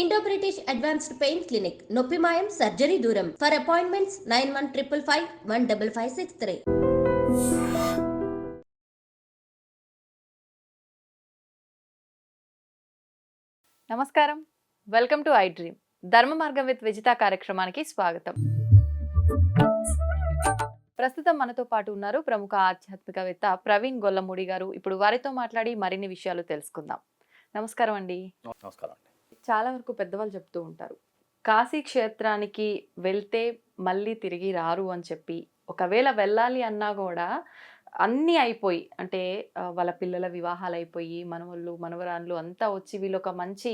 Indo British advanced pain clinic నొప్పి మాయం surgery దూరం ఫర్ అపాయింట్మెంట్స్ 9155515563. నమస్కారం, వెల్కమ్ టు ఐ డ్రీమ్. ధర్మ మార్గం విత్ విజిత కార్యక్రమానికి స్వాగతం. ప్రస్తుతం మనతో పాటు ఉన్నారు ప్రముఖ ఆధ్యాత్మికవేత్త ప్రవీణ్ గొల్లమూడి గారు. ఇప్పుడు వారితో మాట్లాడి మరిన్ని విషయాలు తెలుసుకుందాం. నమస్కారం అండి. నమస్కారం అండి. చాలా వరకు పెద్దవాళ్ళు చెప్తూ ఉంటారు, కాశీ క్షేత్రానికి వెళ్తే మళ్ళీ తిరిగి రారు అని చెప్పి. ఒకవేళ వెళ్ళాలి అన్నా కూడా అన్నీ అయిపోయి, అంటే వాళ్ళ పిల్లల వివాహాలు అయిపోయి, మనవళ్ళు మనవరాళ్ళు అంతా వచ్చి వీళ్ళు ఒక మంచి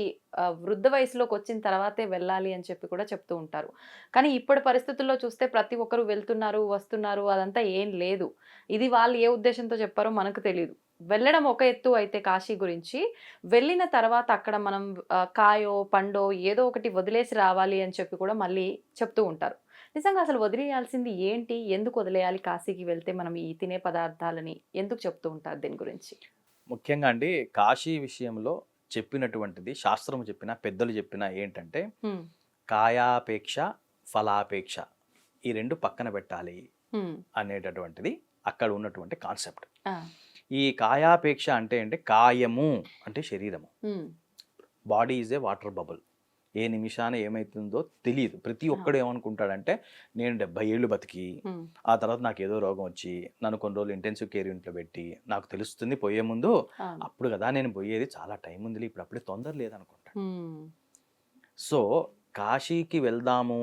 వృద్ధ వయసులోకి వచ్చిన తర్వాతే వెళ్ళాలి అని చెప్పి కూడా చెప్తూ ఉంటారు. కానీ ఇప్పటి పరిస్థితుల్లో చూస్తే ప్రతి ఒక్కరు వెళ్తున్నారు, వస్తున్నారు, అదంతా ఏం లేదు. ఇది వాళ్ళు ఏ ఉద్దేశంతో చెప్పారో మనకు తెలియదు. వెళ్ళడం ఒక ఎత్తు అయితే కాశీ గురించి, వెళ్ళిన తర్వాత అక్కడ మనం కాయో పండో ఏదో ఒకటి వదిలేసి రావాలి అని చెప్పి కూడా మళ్ళీ చెప్తూ ఉంటారు. నిజంగా అసలు వదిలేయాల్సింది ఏంటి? ఎందుకు వదిలేయాలి? కాశీకి వెళ్తే మనం ఈ తినే పదార్థాలని ఎందుకు చెప్తూ ఉంటారు దీని గురించి? ముఖ్యంగా అండి, కాశీ విషయంలో చెప్పినటువంటిది శాస్త్రం చెప్పిన పెద్దలు చెప్పిన ఏంటంటే, కాయాపేక్ష ఫలాపేక్ష ఈ రెండు పక్కన పెట్టాలి అనేటటువంటిది అక్కడ ఉన్నటువంటి కాన్సెప్ట్. ఈ కాయాపేక్ష అంటే కాయము అంటే శరీరము. Body is a water bubble. ఏ నిమిషాన ఏమైతుందో తెలియదు. ప్రతి ఒక్కడు ఏమనుకుంటాడంటే, నేను 70 ఏళ్ళు బతికి ఆ తర్వాత నాకు ఏదో రోగం వచ్చి నన్ను కొన్ని రోజులు ఇంటెన్సివ్ కేర్ యూనిట్లో పెట్టి నాకు తెలుస్తుంది పోయే ముందు, అప్పుడు కదా నేను పోయేది, చాలా టైం ఉంది, ఇప్పుడు అప్పుడే తొందర లేదనుకుంటా. సో కాశీకి వెళ్దాము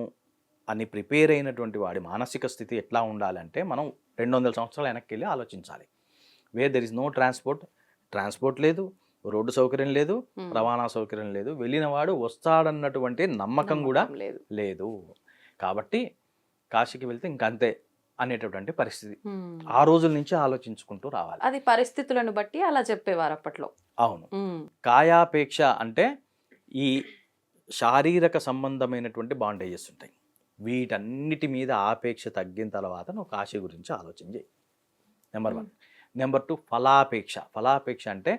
అని ప్రిపేర్ అయినటువంటి వాడి మానసిక స్థితి ఎట్లా ఉండాలంటే, మనం 200 సంవత్సరాలు వెనక్కి వెళ్ళి ఆలోచించాలి. Where there is no transport లేదు, రోడ్డు సౌకర్యం లేదు, రవాణా సౌకర్యం లేదు, వెళ్ళిన వాడు వస్తాడన్నటువంటి నమ్మకం కూడా లేదు. కాబట్టి కాశీకి వెళ్తే ఇంకంతే అనేటటువంటి పరిస్థితి ఆ రోజుల నుంచి ఆలోచించుకుంటూ రావాలి. అది పరిస్థితులను బట్టి అలా చెప్పేవారు అప్పట్లో. అవును. కాయాపేక్ష అంటే ఈ శారీరక సంబంధమైనటువంటి బాండేజెస్ ఉంటాయి. వీటన్నిటి మీద ఆపేక్ష తగ్గిన తర్వాత నువ్వు కాశీ గురించి ఆలోచన చేయి. నెంబర్ 1. నెంబర్ 2, ఫలాపేక్ష అంటే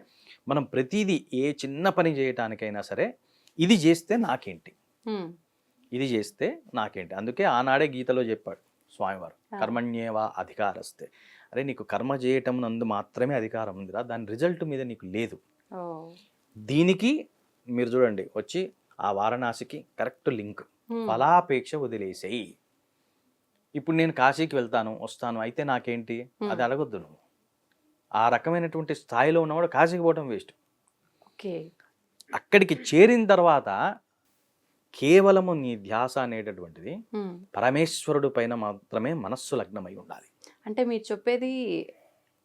మనం ప్రతిదీ ఏ చిన్న పని చేయటానికైనా సరే, ఇది చేస్తే నాకేంటి, ఇది చేస్తే నాకేంటి. అందుకే ఆనాడే గీతలో చెప్పాడు స్వామివారు, కర్మణ్యేవా అధికారస్తే. అరే నీకు కర్మ చేయటం నందు మాత్రమే అధికారం ఉందిరా, దాని రిజల్ట్ మీద నీకు లేదు. దీనికి మీరు చూడండి, వచ్చి ఆ వారణాసికి కరెక్ట్ లింక్. ఫలాపేక్ష వదిలేసేయి. ఇప్పుడు నేను కాశీకి వెళ్తాను వస్తాను అయితే నాకేంటి, అది అడగొద్దు నువ్వు. ఆ రకమైనటువంటి స్థాయిలో ఉన్నవాడు కాశీకి పోవటం వేస్ట్. అక్కడికి చేరిన తర్వాత కేవలము నీ ధ్యాస అనేటటువంటిది పరమేశ్వరుడు పైన మాత్రమే మనస్సు లగ్నమై ఉండాలి. అంటే మీరు చెప్పేది,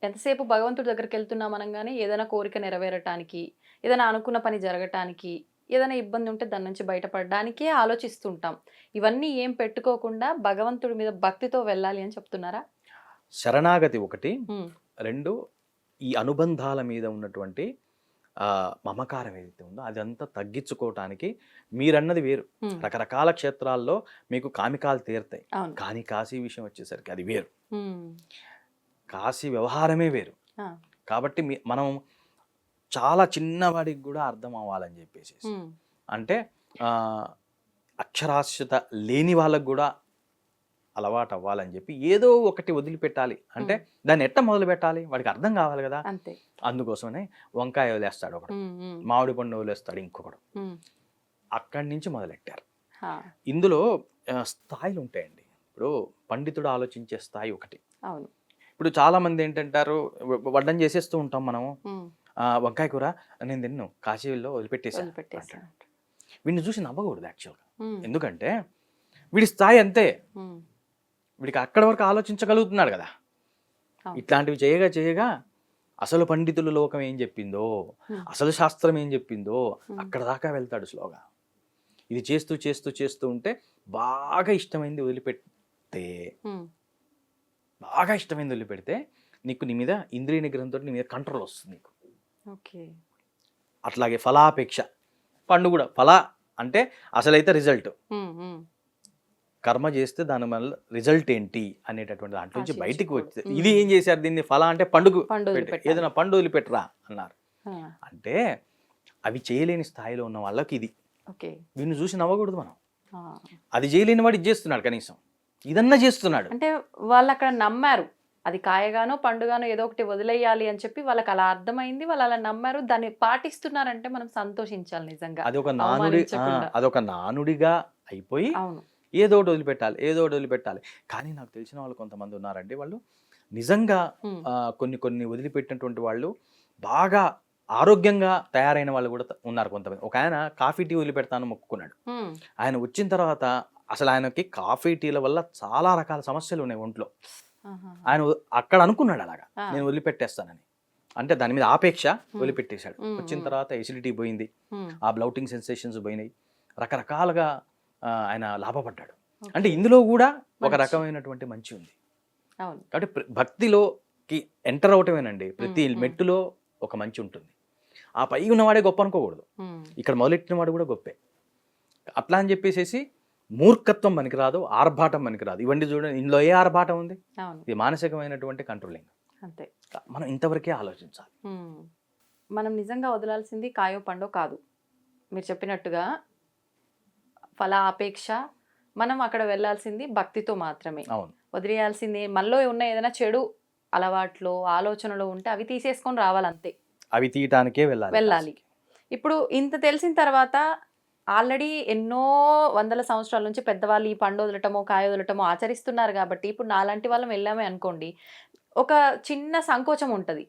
ఎంతసేపు భగవంతుడి దగ్గరికి వెళ్తున్నాం అనగానే ఏదైనా కోరిక నెరవేరటానికి, ఏదైనా అనుకున్న పని జరగటానికి, ఏదైనా ఇబ్బంది ఉంటే దాని నుంచి బయటపడడానికే ఆలోచిస్తుంటాం. ఇవన్నీ ఏం పెట్టుకోకుండా భగవంతుడి మీద భక్తితో వెళ్ళాలి అని చెప్తున్నారా? శరణాగతి ఒకటి. 2, ఈ అనుబంధాల మీద ఉన్నటువంటి మమకారం ఏదైతే ఉందో అదంతా తగ్గించుకోవటానికి మీరన్నది వేరు. రకరకాల క్షేత్రాల్లో మీకు కామికాలు తీరుతాయి, కానీ కాశీ విషయం వచ్చేసరికి అది వేరు. కాశీ వ్యవహారమే వేరు. కాబట్టి మనం చాలా చిన్నవాడికి కూడా అర్థం అవ్వాలని చెప్పేసి, అంటే అక్షరాస్యత లేని వాళ్ళకు కూడా అలవాటు అవ్వాలని చెప్పి ఏదో ఒకటి వదిలిపెట్టాలి. అంటే దాన్ని ఎట్ట మొదలు పెట్టాలి వాడికి అర్థం కావాలి కదా. అందుకోసమనే వంకాయ వదిలేస్తాడు ఒకడు, మామిడి పండు వదిలేస్తాడు ఇంకొకడు. అక్కడి నుంచి మొదలెట్టారు. ఇందులో స్థాయిలు ఉంటాయండి. ఇప్పుడు పండితుడు ఆలోచించే స్థాయి ఒకటి. ఇప్పుడు చాలా మంది ఏంటంటారు, వడ్డం చేసేస్తూ ఉంటాం మనము, వంకాయ కూర నేను తిన్ను కాశీలో వదిలిపెట్టేసాను. వీడిని చూసి నవ్వకూడదు యాక్చువల్గా. ఎందుకంటే వీడి స్థాయి అంతే, వీడికి అక్కడి వరకు ఆలోచించగలుగుతున్నాడు కదా. ఇట్లాంటివి చేయగా అసలు పండితుల లోకం ఏం చెప్పిందో, అసలు శాస్త్రం ఏం చెప్పిందో అక్కడ దాకా వెళ్తాడు స్లోగా. ఇది చేస్తూ ఉంటే బాగా ఇష్టమైంది వదిలిపెడితే నీకు నీ మీద ఇంద్రియ నిగ్రహంతో నీ మీద కంట్రోల్ వస్తుంది నీకు. అట్లాగే ఫలాపేక్ష, పండు కూడా ఫల అంటే అసలైతే రిజల్ట్. కర్మ చేస్తే దాని వల్ల రిజల్ట్ ఏంటి అనేటటువంటి దాంట్లో నుంచి బయటికి వచ్చి, ఇది ఏం చేశారు, దీన్ని ఫల అంటే పండుగ ఏదైనా పండు వదిలిపెట్టరా అన్నారు. అంటే అవి చేయలేని స్థాయిలో ఉన్న వాళ్ళకి ఇది ఓకే. వీడిని చూసి నవ్వకూడదు మనం. ఆ. అది చేయలేని వాడు ఇది చేస్తున్నాడు, కనీసం ఇదన్నా చేస్తున్నాడు. అంటే వాళ్ళు అక్కడ నమ్మారు, అది కాయగానో పండుగానో ఏదో ఒకటి వదిలేయాలి అని చెప్పి వాళ్ళకి అలా అర్థమైంది, వాళ్ళు అలా నమ్మారు, దాన్ని పాటిస్తున్నారంటే మనం సంతోషించాలి నిజంగా. అదొక నానుడిగా అయిపోయి అవును. ఏదో ఒకటి వదిలిపెట్టాలి, ఏదో ఒకటి వదిలిపెట్టాలి. కానీ నాకు తెలిసిన వాళ్ళు కొంతమంది ఉన్నారండి, వాళ్ళు నిజంగా కొన్ని వదిలిపెట్టినటువంటి వాళ్ళు బాగా ఆరోగ్యంగా తయారైన వాళ్ళు కూడా ఉన్నారు కొంతమంది. ఒక ఆయన కాఫీ టీ వదిలిపెడతాను మొక్కుకున్నాడు. ఆయన వచ్చిన తర్వాత అసలు ఆయనకి కాఫీ టీల వల్ల చాలా రకాల సమస్యలు ఉన్నాయి ఒంట్లో. ఆయన అక్కడ అనుకున్నాడు అలాగా, నేను వదిలిపెట్టేస్తానని. అంటే దాని మీద ఆపేక్ష వదిలిపెట్టేశాడు. వచ్చిన తర్వాత ఎసిడిటీ పోయింది, ఆ బ్లౌటింగ్ సెన్సేషన్స్ పోయినాయి, రకరకాలుగా ఆయన లాభపడ్డాడు. అంటే ఇందులో కూడా ఒక రకమైనటువంటి మంచి ఉంది. కాబట్టి భక్తిలోకి ఎంటర్ అవటమేనండి, ప్రతి మెట్టులో ఒక మంచి ఉంటుంది. ఆ పై ఉన్నవాడే గొప్ప అనుకోకూడదు, ఇక్కడ మొదలెట్టిన వాడు కూడా గొప్పే. అట్లా అని చెప్పేసి మూర్ఖత్వం పనికిరాదు, ఆర్భాటం పనికిరాదు. ఇవన్నీ చూడండి, ఇందులో ఏ ఆర్భాటం ఉంది? ఇది మానసికమైనటువంటి కంట్రోలింగ్. అంతే, మనం ఇంతవరకే ఆలోచించాలి. మనం నిజంగా వదలాల్సింది కాయో పండో కాదు, మీరు చెప్పినట్టుగా ఫలాపేక్ష. మనం అక్కడ వెళ్ళాల్సింది భక్తితో మాత్రమే. అవును. వదిలేయాల్సింది మనలో ఉన్న ఏదైనా చెడు అలవాట్లు ఆలోచనలు ఉంటే అవి తీసేసుకొని రావాలంతే, అవి తీయటానికే వెళ్ళాలి. ఇప్పుడు ఇంత తెలిసిన తర్వాత ఆల్రెడీ ఎన్నో వందల సంవత్సరాల నుంచి పెద్దవాళ్ళు ఈ పండు వదలటమో కాయ వదలటమో ఆచరిస్తున్నారు కాబట్టి ఇప్పుడు నాలాంటి వాళ్ళం వెళ్ళామే అనుకోండి, ఒక చిన్న సంకోచం ఉంటుంది.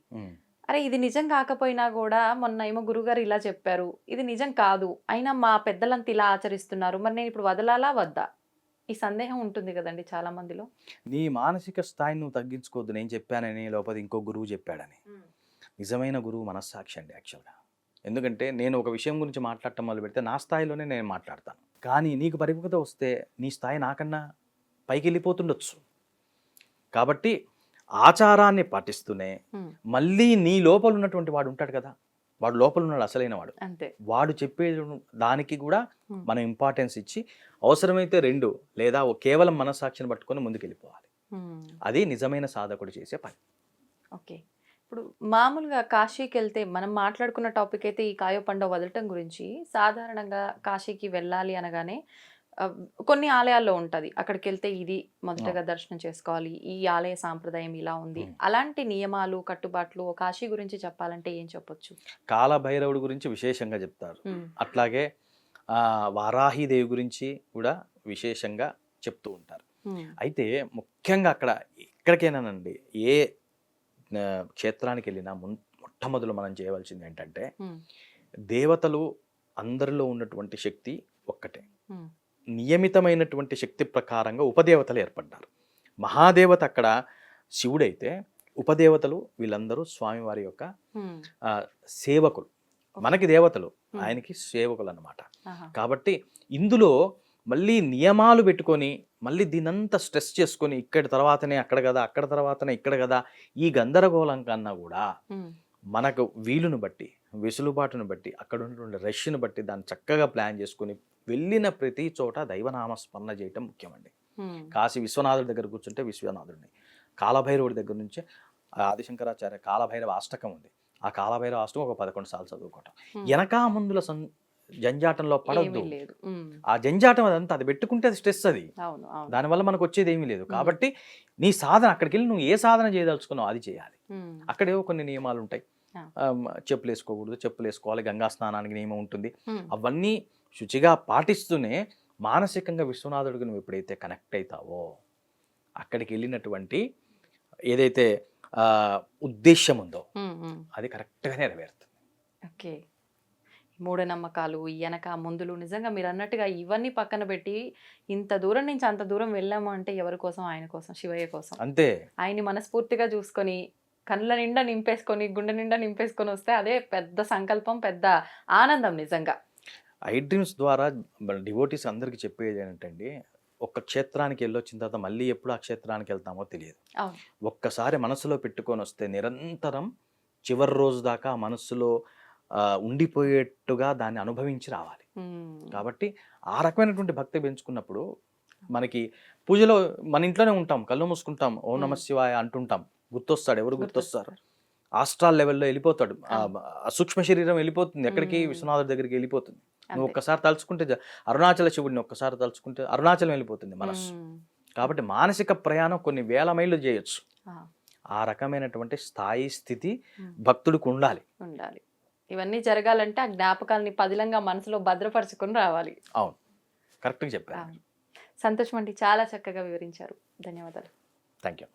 అరే ఇది నిజం కాకపోయినా కూడా మొన్న ఏమో గురుగారు ఇలా చెప్పారు, ఇది నిజం కాదు, అయినా మా పెద్దలంతా ఇలా ఆచరిస్తున్నారు, మరి నేను ఇప్పుడు వదలాలా వద్దా, ఈ సందేహం ఉంటుంది కదండి చాలా మందిలో. నీ మానసిక స్థాయిని నువ్వు తగ్గించుకోవద్దు, నేను చెప్పానని లేకపోతే ఇంకో గురువు చెప్పాడని. నిజమైన గురువు మనస్సాక్షి అండి యాక్చువల్గా. ఎందుకంటే నేను ఒక విషయం గురించి మాట్లాడటం మొదలు పెడితే నా స్థాయిలోనే నేను మాట్లాడతాను, కానీ నీకు పరిపక్వత వస్తే నీ స్థాయి నాకన్నా పైకి వెళ్ళిపోతుండొచ్చు. కాబట్టి ఆచారాన్ని పాటిస్తూనే మళ్ళీ నీ లోపల ఉన్నటువంటి వాడు ఉంటాడు కదా, వాడు లోపల ఉన్నాడు అసలైన వాడు, వాడు చెప్పే దానికి కూడా మనం ఇంపార్టెన్స్ ఇచ్చి అవసరమైతే 2 లేదా కేవలం మనస్సాక్షిని పట్టుకొని ముందుకెళ్ళిపోవాలి. అది నిజమైన సాధకుడు చేసే పని. ఓకే. ఇప్పుడు మామూలుగా కాశీకి వెళ్తే మనం మాట్లాడుకున్న టాపిక్ అయితే ఈ కాయో పండో వదలటం గురించి. సాధారణంగా కాశీకి వెళ్ళాలి అనగానే కొన్ని ఆలయాల్లో ఉంటుంది, అక్కడికి వెళ్తే ఇది మొదటగా దర్శనం చేసుకోవాలి, ఈ ఆలయ సాంప్రదాయం ఇలా ఉంది, అలాంటి నియమాలు కట్టుబాట్లు కాశీ గురించి చెప్పాలంటే ఏం చెప్పొచ్చు? కాలభైరవుడి గురించి విశేషంగా చెప్తారు, అట్లాగే వారాహిదేవి గురించి కూడా విశేషంగా చెప్తూ ఉంటారు. అయితే ముఖ్యంగా ఎక్కడికైనానండి, ఏ క్షేత్రానికి వెళ్ళినా మొట్టమొదలు మనం చేయవలసింది ఏంటంటే, దేవతలు అందరిలో ఉన్నటువంటి శక్తి ఒక్కటే, నియమితమైనటువంటి శక్తి ప్రకారంగా ఉపదేవతలు ఏర్పడ్డారు. మహాదేవత అక్కడ శివుడైతే ఉపదేవతలు వీళ్ళందరూ స్వామివారి యొక్క సేవకులు. మనకి దేవతలు, ఆయనకి సేవకులు అన్నమాట. కాబట్టి ఇందులో మళ్ళీ నియమాలు పెట్టుకొని మళ్ళీ దీనంతా స్ట్రెస్ చేసుకొని ఇక్కడి తర్వాతనే అక్కడ కదా, అక్కడ తర్వాతనే ఇక్కడ కదా, ఈ గందరగోళం కన్నా కూడా మనకు వీలును బట్టి, వెసులుబాటును బట్టి, అక్కడ ఉన్నటువంటి రష్ను బట్టి దాన్ని చక్కగా ప్లాన్ చేసుకుని వెళ్ళిన ప్రతి చోట దైవనామస్మరణ చేయటం ముఖ్యమండి. కాశీ విశ్వనాథుడి దగ్గర కూర్చుంటే విశ్వనాథుడిని, కాలభైరవుడి దగ్గర నుంచే ఆదిశంకరాచార్య కాలభైరవ అష్టకం ఉంది, ఆ కాలభైరవ అష్టకం ఒక 11 సార్లు చదువుకోవటం. వెనకా ముందుల జంజాటంలో పడద్దు, ఆ జంజాటం అదంతా అది పెట్టుకుంటే అది స్ట్రెస్, అది దానివల్ల మనకు వచ్చేది ఏమీ లేదు. కాబట్టి నీ సాధన అక్కడికి వెళ్ళి నువ్వు ఏ సాధన చేయదలుచుకున్నావు అది చేయాలి. అక్కడేవో కొన్ని నియమాలు ఉంటాయి, చెప్పులు వేసుకోకూడదు, చెప్పులు వేసుకోవాలి, గంగా స్నానానికి నియమం ఉంటుంది, అవన్నీ శుచిగా పాటిస్తూనే మానసికంగా విశ్వనాథుడికి నువ్వు ఎప్పుడైతే కనెక్ట్ అవుతావో అక్కడికి వెళ్ళినటువంటి ఏదైతే ఉద్దేశం ఉందో అది కరెక్ట్గా నెరవేరుతుంది. ఓకే. మూఢనమ్మకాలు, వెనక ముందులు, నిజంగా మీరు అన్నట్టుగా ఇవన్నీ పక్కన పెట్టి ఇంత దూరం నుంచి అంత దూరం వెళ్ళాము అంటే ఎవరి కోసం? ఆయన కోసం, శివయ్య కోసం. అంతే. ఆయన్ని మనస్ఫూర్తిగా చూసుకొని కళ్ళ నిండా నింపేసుకొని గుండె నిండా నింపేసుకొని వస్తే అదే పెద్ద సంకల్పం, పెద్ద ఆనందం నిజంగా. ఐ డ్రీమ్స్ ద్వారా డివోటీస్ అందరికీ చెప్పేది ఏంటంటే, ఒక్క క్షేత్రానికి వెళ్ళొచ్చిన తర్వాత మళ్ళీ ఎప్పుడు ఆ క్షేత్రానికి వెళ్తామో తెలియదు. ఒక్కసారి మనసులో పెట్టుకొని వస్తే నిరంతరం చివరి రోజు దాకా మనసులో ఉండిపోయేట్టుగా దాన్ని అనుభవించి రావాలి. కాబట్టి ఆ రకమైనటువంటి భక్తి పెంచుకున్నప్పుడు మనకి పూజలో మన ఇంట్లోనే ఉంటాం, కళ్ళు మూసుకుంటాం, ఓం నమ శివాయ అంటుంటాం, గుర్తొస్తాడు. ఎవరు గుర్తొస్తారు? ఆస్ట్రాల్ లెవెల్లో వెళ్ళిపోతాడు, సూక్ష్మ శరీరం వెళ్ళిపోతుంది, ఎక్కడికి? విశ్వనాథుడి దగ్గరికి వెళ్ళిపోతుంది. నువ్వు ఒక్కసారి తలుచుకుంటే అరుణాచల శివుడిని ఒక్కసారి తలుచుకుంటే అరుణాచలం వెళ్ళిపోతుంది మనసు. కాబట్టి మానసిక ప్రయాణం కొన్ని వేల మైళ్ళు చేయొచ్చు. ఆ రకమైనటువంటి స్థాయి స్థితి భక్తుడికి ఉండాలి. ఇవన్నీ జరగాలంటే ఆ జ్ఞాపకాలని పదిలంగా మనసులో భద్రపరచుకొని రావాలి. అవును, కరెక్ట్గా చెప్పారు. సంతోషం అండి, చాలా చక్కగా వివరించారు. ధన్యవాదాలు. Thank you.